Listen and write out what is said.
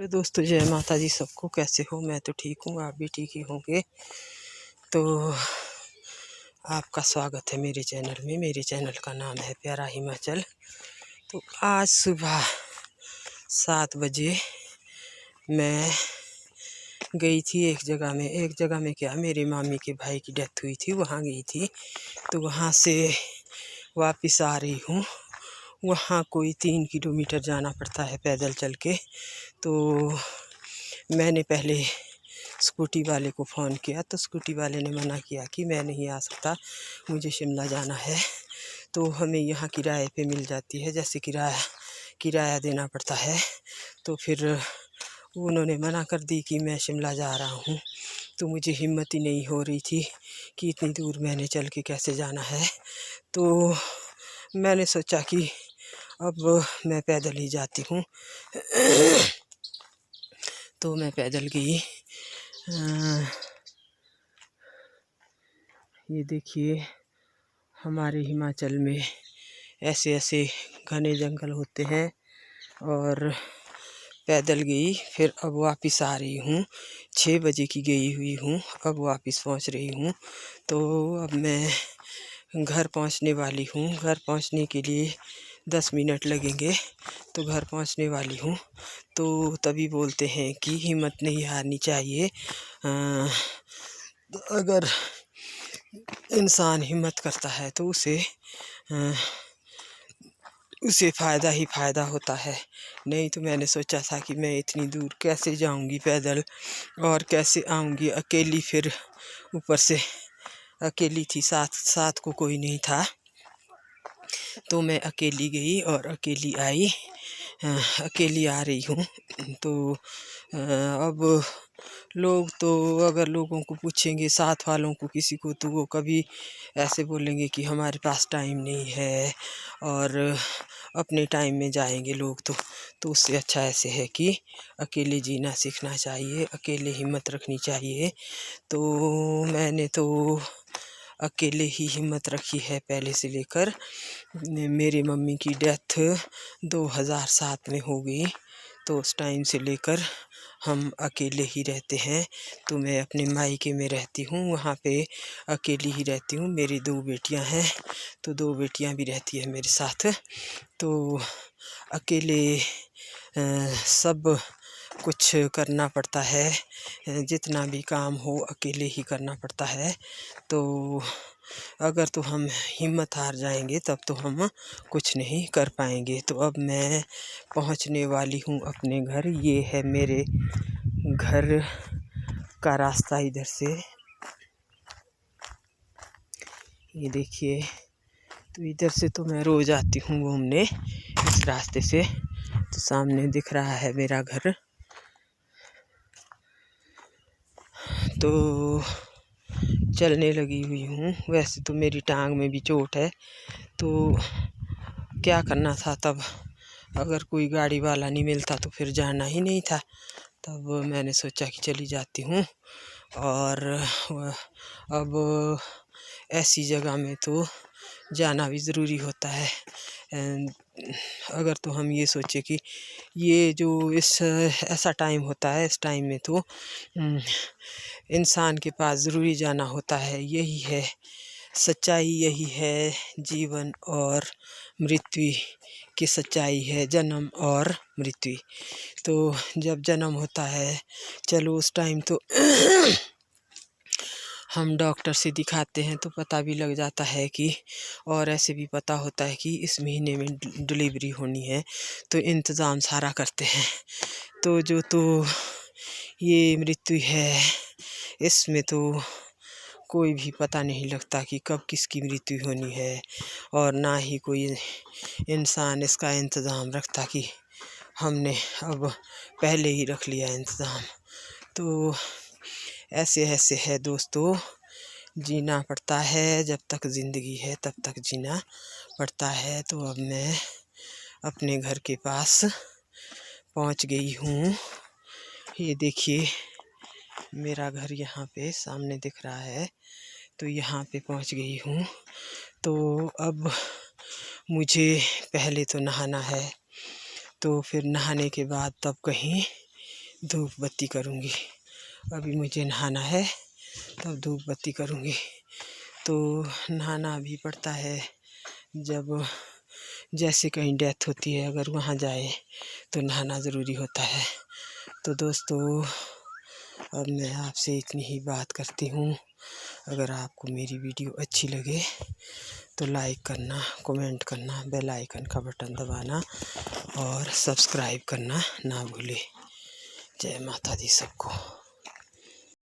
Hello दोस्तों, जय माता जी सबको। कैसे हो? मैं तो ठीक हूँ, आप भी ठीक ही होंगे। तो आपका स्वागत है मेरे चैनल में। मेरे चैनल का नाम है प्यारा हिमाचल। तो आज सुबह 7 बजे मैं गई थी एक जगह में क्या, मेरे मामी के भाई की डेथ हुई थी, वहाँ गई थी। तो वहाँ से वापस आ रही हूँ। वहाँ कोई 3 किलोमीटर जाना पड़ता है पैदल चल के। तो मैंने पहले स्कूटी वाले को फ़ोन किया, तो स्कूटी वाले ने मना किया कि मैं नहीं आ सकता, मुझे शिमला जाना है। तो हमें यहाँ किराए पे मिल जाती है, जैसे किराया देना पड़ता है। तो फिर उन्होंने मना कर दी कि मैं शिमला जा रहा हूँ। तो मुझे हिम्मत ही नहीं हो रही थी कि इतनी दूर मैंने चल के कैसे जाना है। तो मैंने सोचा कि अब मैं पैदल ही जाती हूँ। तो मैं पैदल गई। ये देखिए, हमारे हिमाचल में ऐसे ऐसे घने जंगल होते हैं। और पैदल गई, फिर अब वापस आ रही हूँ। 6 बजे की गई हुई हूँ, अब वापस पहुँच रही हूँ। तो अब मैं घर पहुँचने वाली हूँ। घर पहुँचने के लिए 10 मिनट लगेंगे। तो घर पहुँचने वाली हूँ। तो तभी बोलते हैं कि हिम्मत नहीं हारनी चाहिए। अगर इंसान हिम्मत करता है तो उसे फ़ायदा ही फ़ायदा होता है। नहीं तो मैंने सोचा था कि मैं इतनी दूर कैसे जाऊंगी पैदल और कैसे आऊंगी अकेली। फिर ऊपर से अकेली थी, साथ को कोई नहीं था। तो मैं अकेली गई और अकेली आई। अकेली आ रही हूँ। तो अब लोग तो अगर लोगों को पूछेंगे, साथ वालों को किसी को, तो वो कभी ऐसे बोलेंगे कि हमारे पास टाइम नहीं है और अपने टाइम में जाएंगे लोग। तो उससे अच्छा ऐसे है कि अकेले जीना सीखना चाहिए, अकेले हिम्मत रखनी चाहिए। तो मैंने तो अकेले ही हिम्मत रखी है पहले से लेकर। मेरी मम्मी की डेथ 2007 में हो गई। तो उस टाइम से लेकर हम अकेले ही रहते हैं। तो मैं अपने मायके में रहती हूँ, वहाँ पे अकेली ही रहती हूँ। मेरी 2 बेटियाँ हैं, तो 2 बेटियाँ भी रहती है मेरे साथ। तो अकेले सब कुछ करना पड़ता है। जितना भी काम हो अकेले ही करना पड़ता है। तो अगर तो हम हिम्मत हार जाएंगे तब तो हम कुछ नहीं कर पाएंगे। तो अब मैं पहुंचने वाली हूं अपने घर। ये है मेरे घर का रास्ता इधर से, ये देखिए। तो इधर से तो मैं रोज़ आती हूँ घूमने, इस रास्ते से। तो सामने दिख रहा है मेरा घर। तो चलने लगी हुई हूँ। वैसे तो मेरी टांग में भी चोट है, तो क्या करना था तब, अगर कोई गाड़ी वाला नहीं मिलता तो फिर जाना ही नहीं था। तब मैंने सोचा कि चली जाती हूँ। और अब ऐसी जगह में तो जाना भी ज़रूरी होता है। अगर तो हम ये सोचे कि ये जो ऐसा टाइम होता है, इस टाइम में तो इंसान के पास ज़रूरी जाना होता है। यही है सच्चाई, यही है जीवन और मृत्यु की सच्चाई है, जन्म और मृत्यु। तो जब जन्म होता है, चलो उस टाइम तो हम डॉक्टर से दिखाते हैं तो पता भी लग जाता है कि, और ऐसे भी पता होता है कि इस महीने में डिलीवरी होनी है। तो इंतज़ाम सारा करते हैं। तो जो तो ये मृत्यु है, इसमें तो कोई भी पता नहीं लगता कि कब किसकी मृत्यु होनी है। और ना ही कोई इंसान इसका इंतज़ाम रखता कि हमने अब पहले ही रख लिया इंतज़ाम। तो ऐसे ऐसे है दोस्तों, जीना पड़ता है। जब तक ज़िंदगी है तब तक जीना पड़ता है। तो अब मैं अपने घर के पास पहुंच गई हूँ। ये देखिए, मेरा घर यहाँ पे सामने दिख रहा है। तो यहाँ पे पहुँच गई हूँ। तो अब मुझे पहले तो नहाना है। तो फिर नहाने के बाद तब कहीं धूप बत्ती करूँगी। अभी मुझे नहाना है, तब धूप बत्ती करूँगी। तो नहाना भी पड़ता है, जब जैसे कहीं डेथ होती है, अगर वहाँ जाए तो नहाना ज़रूरी होता है। तो दोस्तों, अब मैं आपसे इतनी ही बात करती हूँ। अगर आपको मेरी वीडियो अच्छी लगे तो लाइक करना, कमेंट करना, बेल आइकन का बटन दबाना और सब्सक्राइब करना ना भूलें। जय माता दी सबको।